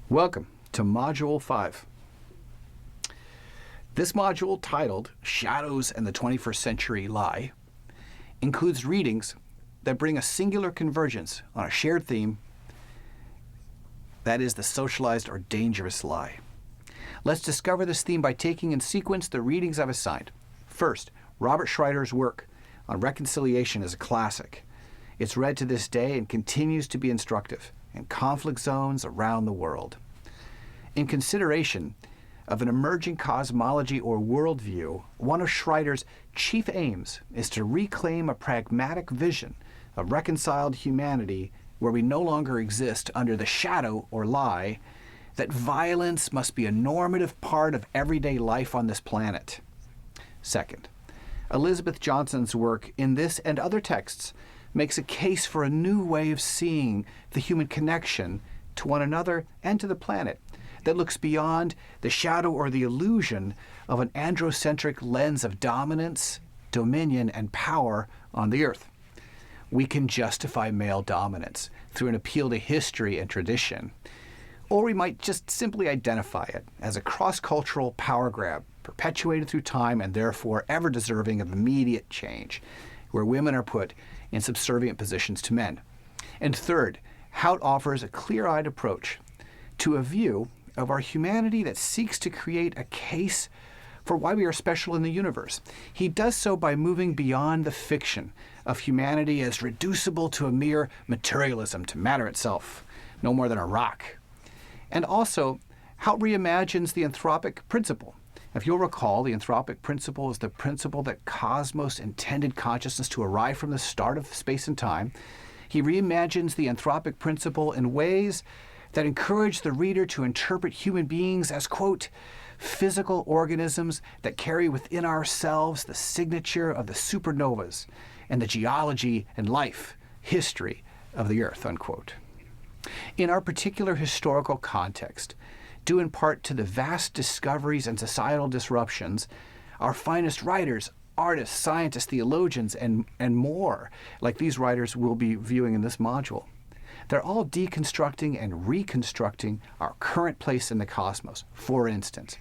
Welcome to Module 5. This module, titled Shadows and the 21st Century Lie, includes readings that bring a singular convergence on a shared theme, that is the socialized or dangerous lie. Let's discover this theme by taking in sequence the readings I've assigned. First, Robert Schreider's work on reconciliation is a classic. It's read to this day and continues to be instructive in conflict zones around the world. In consideration of an emerging cosmology or worldview, one of Schreider's chief aims is to reclaim a pragmatic vision of reconciled humanity where we no longer exist under the shadow or lie that violence must be a normative part of everyday life on this planet. Second, Elizabeth Johnson's work in this and other texts makes a case for a new way of seeing the human connection to one another and to the planet that looks beyond the shadow or the illusion of an androcentric lens of dominance, dominion, and power on the earth. We can justify male dominance through an appeal to history and tradition, or we might just simply identify it as a cross-cultural power grab perpetuated through time and therefore ever deserving of immediate change, where women are put in subservient positions to men. And third, Hout offers a clear-eyed approach to a view of our humanity that seeks to create a case for why we are special in the universe. He does so by moving beyond the fiction of humanity as reducible to a mere materialism, to matter itself, no more than a rock. And also, Hout reimagines the anthropic principle. If you'll recall, the anthropic principle is the principle that cosmos intended consciousness to arrive from the start of space and time. He reimagines the anthropic principle in ways that encourage the reader to interpret human beings as, quote, physical organisms that carry within ourselves the signature of the supernovas and the geology and life history of the earth, unquote. In our particular historical context, due in part to the vast discoveries and societal disruptions, our finest writers, artists, scientists, theologians, and more, like these writers we'll be viewing in this module, they're all deconstructing and reconstructing our current place in the cosmos. For instance,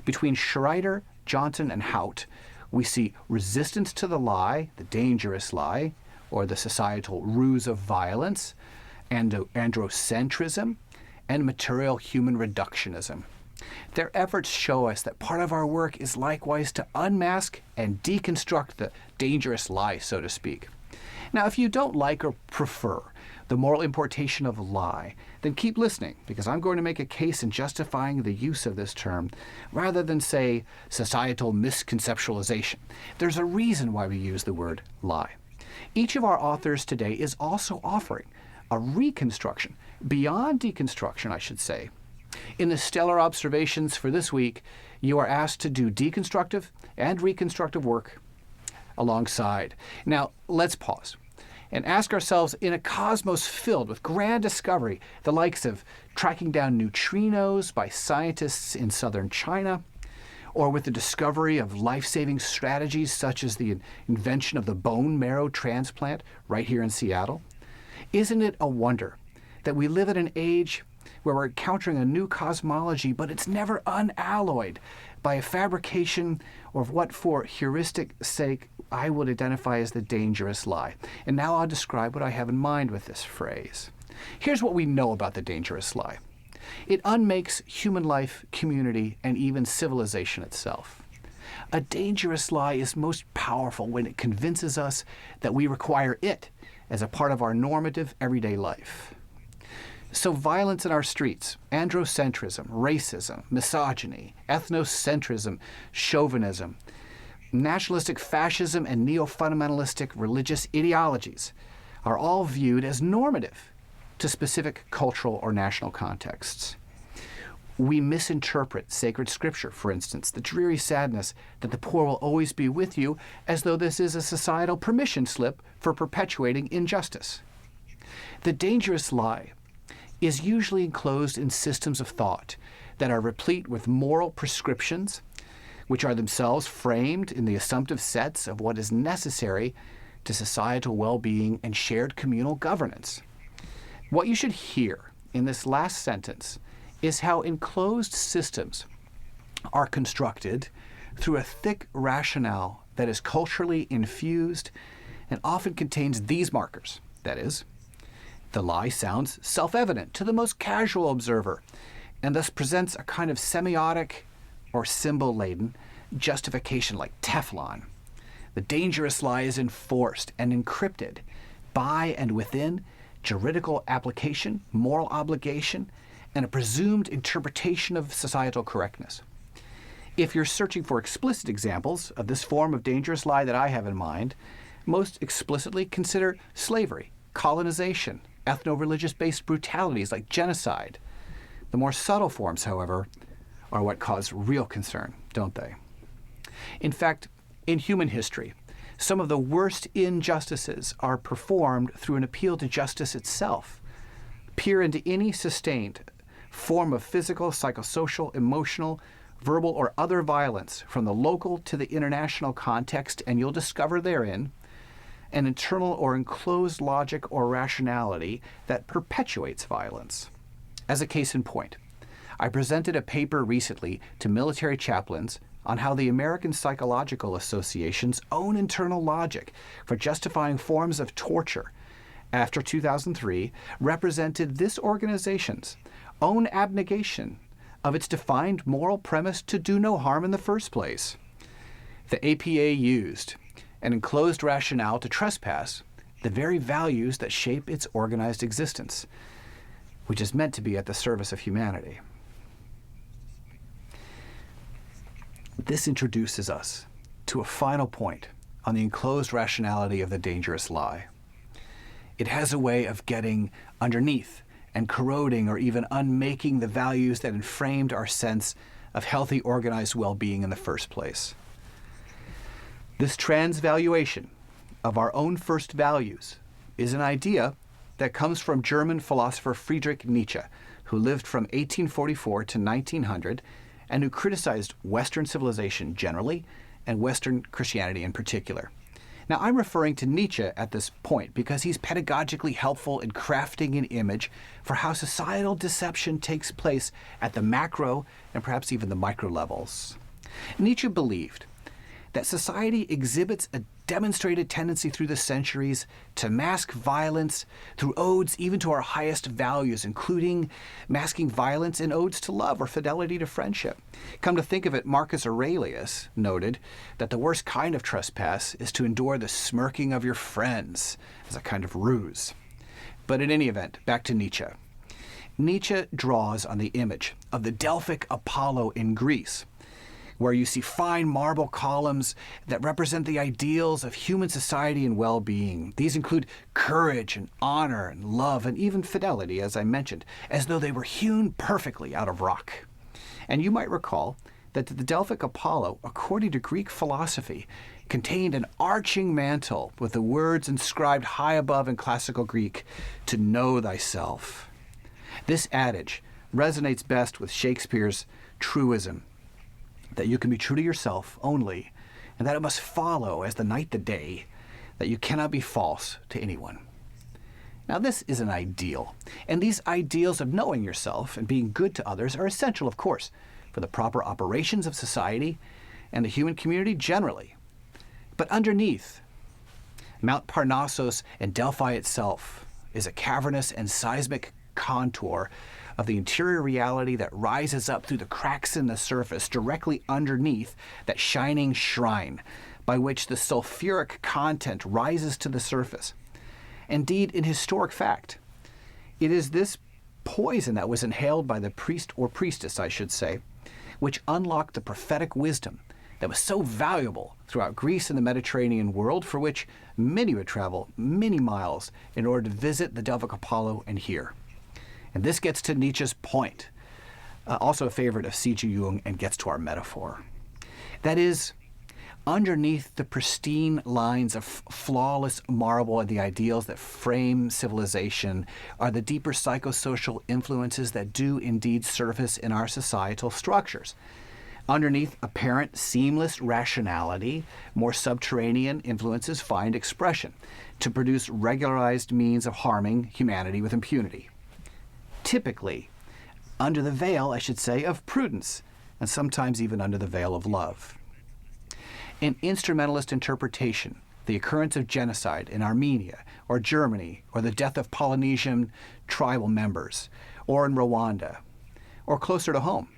between Schreider, Johnson, and Hout, we see resistance to the lie, the dangerous lie, or the societal ruse of violence, and androcentrism, and material human reductionism. Their efforts show us that part of our work is likewise to unmask and deconstruct the dangerous lie, so to speak. Now, if you don't like or prefer the moral importation of lie, then keep listening, because I'm going to make a case in justifying the use of this term, rather than say societal misconceptualization. There's a reason why we use the word lie. Each of our authors today is also offering a reconstruction, beyond deconstruction, I should say. In the stellar observations for this week, you are asked to do deconstructive and reconstructive work alongside. Now, let's pause and ask ourselves, in a cosmos filled with grand discovery, the likes of tracking down neutrinos by scientists in southern China, or with the discovery of life-saving strategies such as the invention of the bone marrow transplant right here in Seattle, isn't it a wonder that we live at an age where we're encountering a new cosmology, but it's never unalloyed by a fabrication of what, for heuristic sake, I would identify as the dangerous lie. And now I'll describe what I have in mind with this phrase. Here's what we know about the dangerous lie. It unmakes human life, community, and even civilization itself. A dangerous lie is most powerful when it convinces us that we require it as a part of our normative everyday life. So violence in our streets, androcentrism, racism, misogyny, ethnocentrism, chauvinism, nationalistic fascism, and neo-fundamentalistic religious ideologies are all viewed as normative to specific cultural or national contexts. We misinterpret sacred scripture, for instance, the dreary sadness that the poor will always be with you, as though this is a societal permission slip for perpetuating injustice. The dangerous lie is usually enclosed in systems of thought that are replete with moral prescriptions, which are themselves framed in the assumptive sets of what is necessary to societal well-being and shared communal governance. What you should hear in this last sentence is how enclosed systems are constructed through a thick rationale that is culturally infused and often contains these markers. That is, the lie sounds self-evident to the most casual observer and thus presents a kind of semiotic or symbol-laden justification like Teflon. The dangerous lie is enforced and encrypted by and within juridical application, moral obligation, and a presumed interpretation of societal correctness. If you're searching for explicit examples of this form of dangerous lie that I have in mind, most explicitly consider slavery, colonization, ethno-religious based brutalities like genocide. The more subtle forms, however, are what cause real concern, don't they? In fact, in human history, some of the worst injustices are performed through an appeal to justice itself. Peer into any sustained form of physical, psychosocial, emotional, verbal, or other violence from the local to the international context, and you'll discover therein an internal or enclosed logic or rationality that perpetuates violence. As a case in point, I presented a paper recently to military chaplains on how the American Psychological Association's own internal logic for justifying forms of torture after 2003 represented this organization's own abnegation of its defined moral premise to do no harm in the first place. The APA used an enclosed rationale to trespass the very values that shape its organized existence, which is meant to be at the service of humanity. This introduces us to a final point on the enclosed rationality of the dangerous lie. It has a way of getting underneath and corroding or even unmaking the values that inframed our sense of healthy, organized well-being in the first place. This transvaluation of our own first values is an idea that comes from German philosopher Friedrich Nietzsche, who lived from 1844 to 1900 and who criticized Western civilization generally and Western Christianity in particular. Now, I'm referring to Nietzsche at this point because he's pedagogically helpful in crafting an image for how societal deception takes place at the macro and perhaps even the micro levels. Nietzsche believed that society exhibits a demonstrated tendency through the centuries to mask violence through odes even to our highest values, including masking violence in odes to love or fidelity to friendship. Come to think of it, Marcus Aurelius noted that the worst kind of trespass is to endure the smirking of your friends as a kind of ruse. But in any event, back to Nietzsche. Nietzsche draws on the image of the Delphic Apollo in Greece, where you see fine marble columns that represent the ideals of human society and well-being. These include courage and honor and love and even fidelity, as I mentioned, as though they were hewn perfectly out of rock. And you might recall that the Delphic Apollo, according to Greek philosophy, contained an arching mantle with the words inscribed high above in classical Greek, "to know thyself." This adage resonates best with Shakespeare's truism, that you can be true to yourself only, and that it must follow as the night the day, that you cannot be false to anyone. Now, this is an ideal, and these ideals of knowing yourself and being good to others are essential, of course, for the proper operations of society and the human community generally. But underneath, Mount Parnassus and Delphi itself is a cavernous and seismic contour of the interior reality that rises up through the cracks in the surface directly underneath that shining shrine by which the sulfuric content rises to the surface. Indeed, in historic fact, it is this poison that was inhaled by the priest, or priestess, I should say, which unlocked the prophetic wisdom that was so valuable throughout Greece and the Mediterranean world, for which many would travel many miles in order to visit the Delphic Apollo and hear. And this gets to Nietzsche's point, also a favorite of C.G. Jung, and gets to our metaphor. That is, underneath the pristine lines of flawless marble and the ideals that frame civilization are the deeper psychosocial influences that do indeed surface in our societal structures. Underneath apparent seamless rationality, more subterranean influences find expression to produce regularized means of harming humanity with impunity. Typically, under the veil, I should say, of prudence, and sometimes even under the veil of love. In instrumentalist interpretation, the occurrence of genocide in Armenia or Germany, or the death of Polynesian tribal members, or in Rwanda, or closer to home,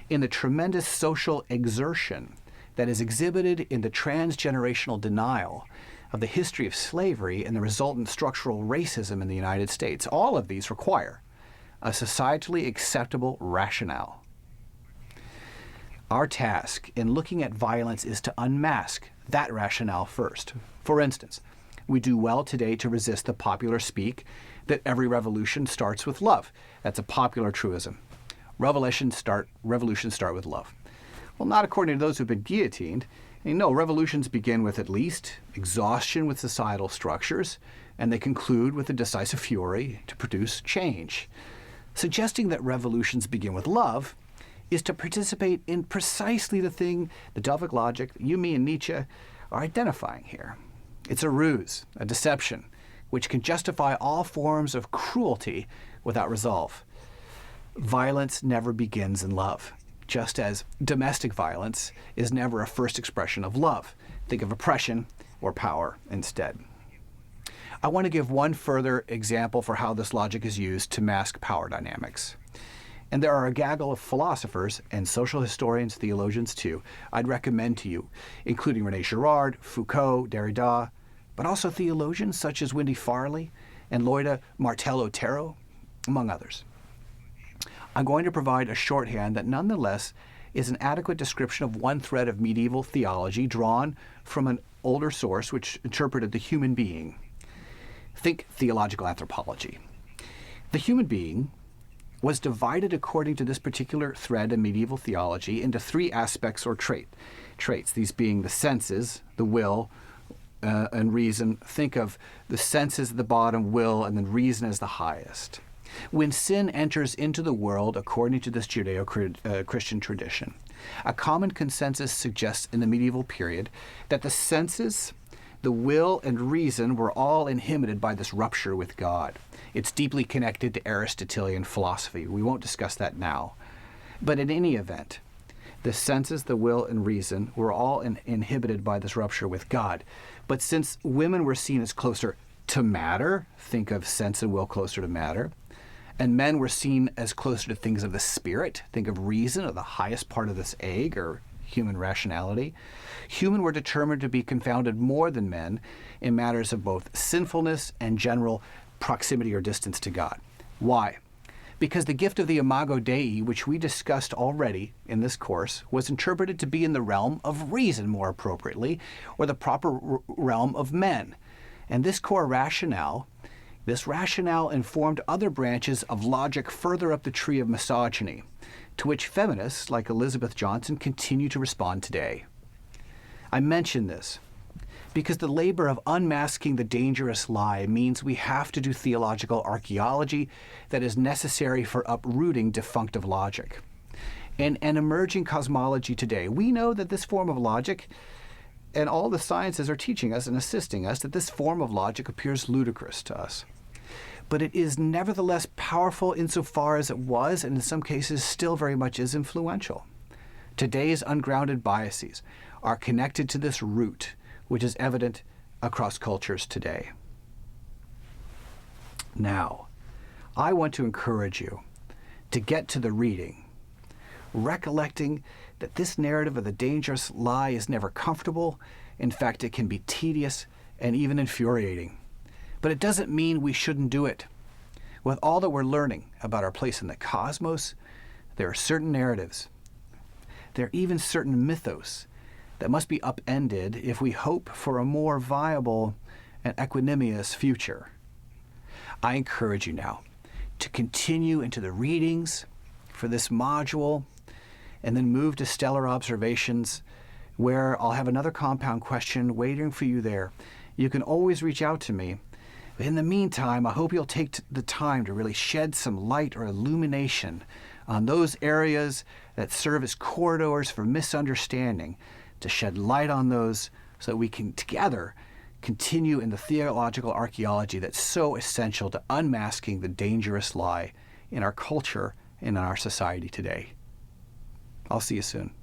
in the tremendous social exertion that is exhibited in the transgenerational denial of the history of slavery and the resultant structural racism in the United States. All of these require a societally acceptable rationale. Our task in looking at violence is to unmask that rationale first. For instance, we do well today to resist the popular speak that every revolution starts with love. That's a popular truism. Revolutions start with love. Well, not according to those who've been guillotined. No, revolutions begin with at least exhaustion with societal structures, and they conclude with a decisive fury to produce change. Suggesting that revolutions begin with love is to participate in precisely the thing the Delphic logic, you, me, and Nietzsche are identifying here. It's a ruse, a deception, which can justify all forms of cruelty without resolve. Violence never begins in love, just as domestic violence is never a first expression of love. Think of oppression or power instead. I want to give one further example for how this logic is used to mask power dynamics. And there are a gaggle of philosophers and social historians, theologians too, I'd recommend to you, including René Girard, Foucault, Derrida, but also theologians such as Wendy Farley and Loida Martello-Otero, among others. I'm going to provide a shorthand that nonetheless is an adequate description of one thread of medieval theology drawn from an older source which interpreted the human being. Think theological anthropology. The human being was divided according to this particular thread in medieval theology into three aspects or traits, these being the senses, the will, and reason. Think of the senses at the bottom, will, and then reason as the highest. When sin enters into the world, according to this Judeo-Christian tradition, a common consensus suggests in the medieval period that the senses, the will, and reason were all inhibited by this rupture with God. It's deeply connected to Aristotelian philosophy. We won't discuss that now. But in any event, the senses, the will, and reason were all inhibited by this rupture with God. But since women were seen as closer to matter, think of sense and will closer to matter, and men were seen as closer to things of the spirit, think of reason, or the highest part of this egg, or human rationality, human were determined to be confounded more than men in matters of both sinfulness and general proximity or distance to God. Why? Because the gift of the Imago Dei, which we discussed already in this course, was interpreted to be in the realm of reason more appropriately, or the proper realm of men. And this core rationale, this rationale informed other branches of logic further up the tree of misogyny, to which feminists like Elizabeth Johnson continue to respond today. I mention this because the labor of unmasking the dangerous lie means we have to do theological archaeology that is necessary for uprooting defunctive logic. In an emerging cosmology today, we know that this form of logic, and all the sciences are teaching us and assisting us, that this form of logic appears ludicrous to us. But it is nevertheless powerful insofar as it was, and in some cases still very much is, influential. Today's ungrounded biases are connected to this root, which is evident across cultures today. Now, I want to encourage you to get to the reading, recollecting that this narrative of the dangerous lie is never comfortable. In fact, it can be tedious and even infuriating. But it doesn't mean we shouldn't do it. With all that we're learning about our place in the cosmos, there are certain narratives. There are even certain mythos that must be upended if we hope for a more viable and equanimous future. I encourage you now to continue into the readings for this module and then move to stellar observations, where I'll have another compound question waiting for you there. You can always reach out to me. But in the meantime, I hope you'll take the time to really shed some light or illumination on those areas that serve as corridors for misunderstanding, to shed light on those so that we can together continue in the theological archaeology that's so essential to unmasking the dangerous lie in our culture in our society today. I'll see you soon.